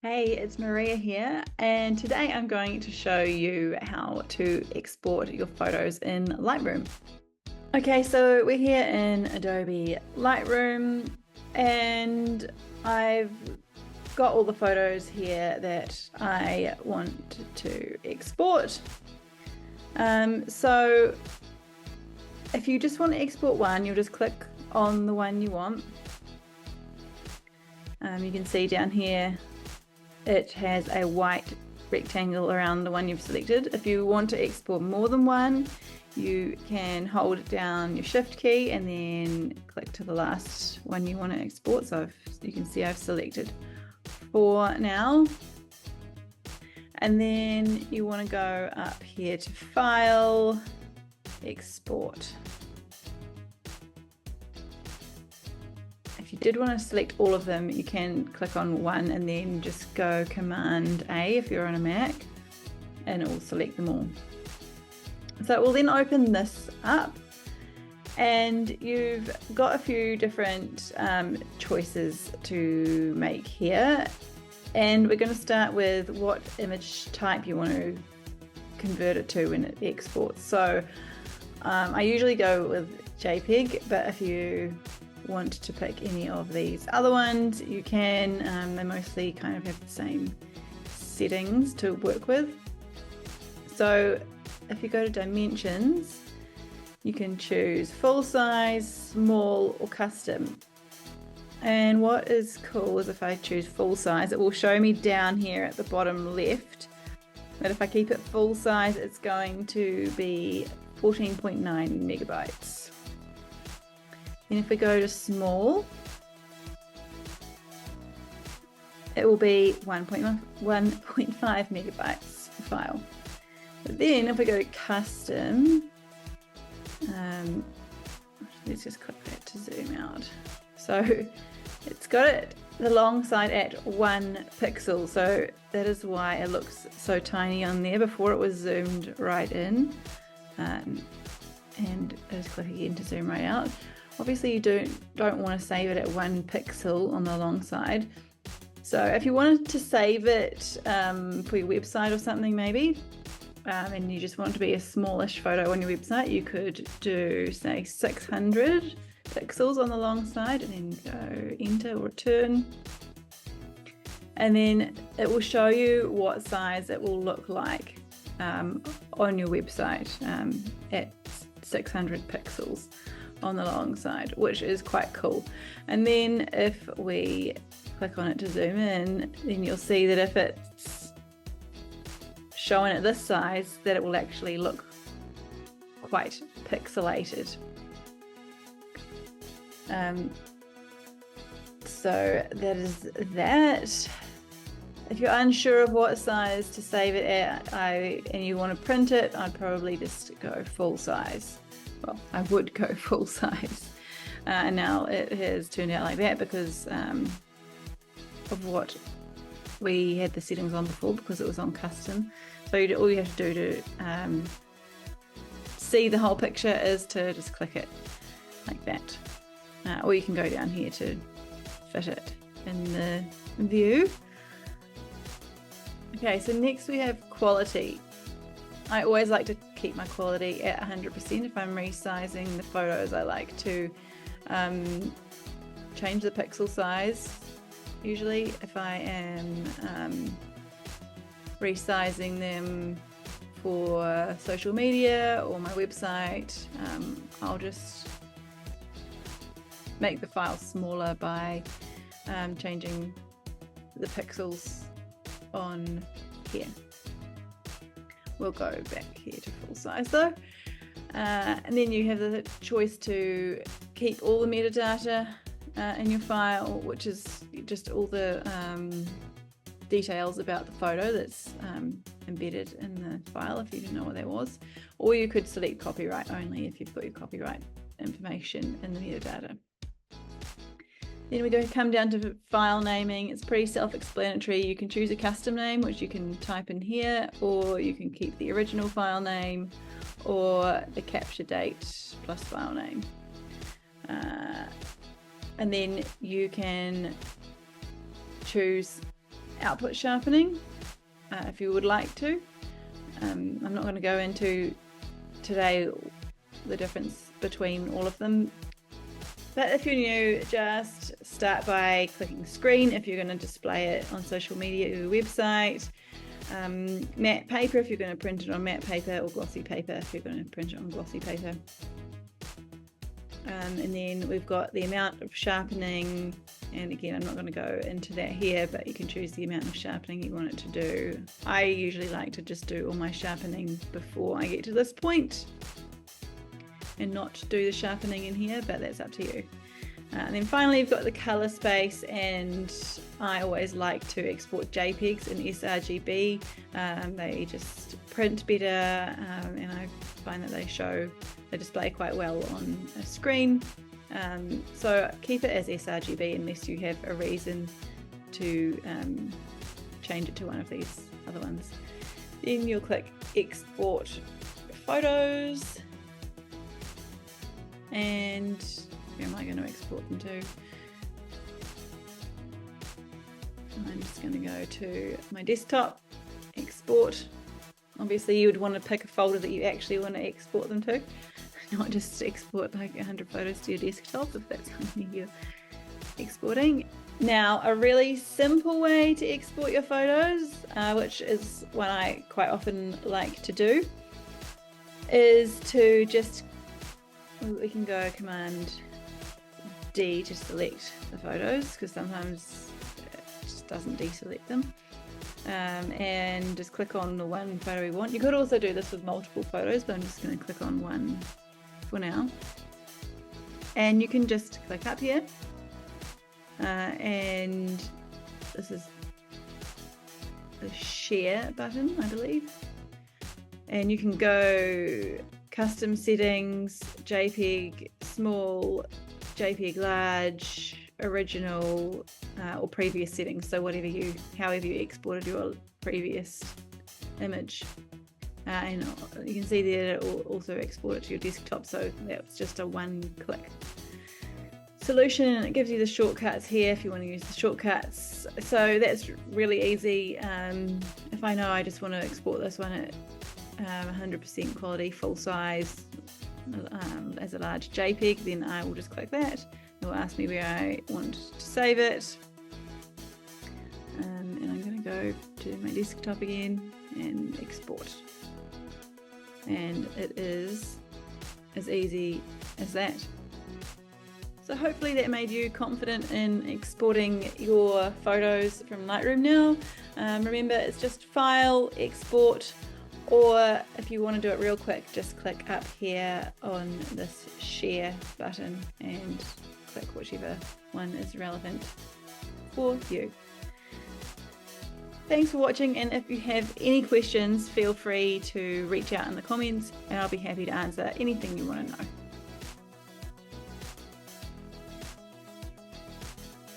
Hey, it's Maria here, and today I'm going to show you how to export your photos in Lightroom. Okay, so we're here in Adobe Lightroom, and I've got all the photos here that I want to export. So if you just want to export one, you'll just click on the one you want. You can see down here it has a white rectangle around the one you've selected. If you want to export more than one, you can hold down your shift key and then click to the last one you want to export. So you can see I've selected 4 now. And then you want to go up here to File, Export. If you did want to select all of them, you can click on one and then just go Command A if you're on a Mac, and it will select them all. So it will then open this up, and you've got a few different choices to make here. And we're going to start with what image type you want to convert it to when it exports. So I usually go with JPEG, but if you want to pick any of these other ones, you can. They mostly kind of have the same settings to work with. So if you go to dimensions, you can choose full size, small, or custom. And what is cool is if I choose full size, it will show me down here at the bottom left that if I keep it full size, it's going to be 14.9 megabytes. And if we go to small, it will be 1.5 megabytes per file. But then if we go to custom, let's just click that to zoom out. So it's got it the long side at 1 pixel. So that is why it looks so tiny on there. Before it was zoomed right in. And I just click again to zoom right out. Obviously you don't want to save it at 1 pixel on the long side. So if you wanted to save it for your website or something maybe, and you just want it to be a smallish photo on your website, you could do say 600 pixels on the long side and then go enter or return. And then it will show you what size it will look like on your website at 600 pixels on the long side, which is quite cool. And then if we click on it to zoom in, then you'll see that if it's showing at this size, that it will actually look quite pixelated. So that is that. If you're unsure of what size to save it at and you want to print it, I'd probably just go full size. Well, I would go full size. And now it has turned out like that because of what we had the settings on before, because it was on custom. So all you have to do to see the whole picture is to just click it like that. Or you can go down here to fit it in the view. Okay, so next we have quality. I always like to keep my quality at 100%. If I'm resizing the photos, I like to change the pixel size. Usually if I am resizing them for social media or my website, I'll just make the file smaller by changing the pixels on here. We'll go back here to full size though. And then you have the choice to keep all the metadata in your file, which is just all the details about the photo that's embedded in the file if you didn't know what that was. Or you could select copyright only if you've got your copyright information in the metadata. Then we come down to file naming. It's pretty self-explanatory. You can choose a custom name, which you can type in here, or you can keep the original file name or the capture date plus file name. And then you can choose output sharpening if you would like to. I'm not going to go into today the difference between all of them, but if you're new, just start by clicking screen if you're going to display it on social media or your website. Matte paper if you're going to print it on matte paper, or glossy paper if you're going to print it on glossy paper. And then we've got the amount of sharpening, and again I'm not going to go into that here, but you can choose the amount of sharpening you want it to do. I usually like to just do all my sharpening before I get to this point and not do the sharpening in here, but that's up to you. And then finally you've got the color space, and I always like to export JPEGs in sRGB. They just print better, and I find that they display quite well on a screen. So keep it as sRGB unless you have a reason to change it to one of these other ones. Then you'll click export photos, and where am I going to export them to? I'm just going to go to my desktop, export. Obviously you would want to pick a folder that you actually want to export them to, not just export like 100 photos to your desktop if that's something you're exporting. Now, a really simple way to export your photos, which is what I quite often like to do, is to just, we can go Command D to select the photos, because sometimes it just doesn't deselect them, and just click on the one photo we want. You could also do this with multiple photos, but I'm just going to click on one for now, and you can just click up here, and this is the share button, I believe, and you can go custom settings, JPEG small, JPEG large, original, or previous settings, so however you exported your previous image. And you can see there it will also export it to your desktop, so that's just a one-click solution, and it gives you the shortcuts here if you want to use the shortcuts. So that's really easy. If I know I just want to export this one at 100% quality, full size, as a large JPEG, then I will just click that. It will ask me where I want to save it, and I'm going to go to my desktop again and export, and it is as easy as that. So hopefully that made you confident in exporting your photos from Lightroom now. Remember, it's just File, Export, or if you want to do it real quick, just click up here on this Share button and click whichever one is relevant for you. Thanks for watching, and if you have any questions, feel free to reach out in the comments and I'll be happy to answer anything you want to know.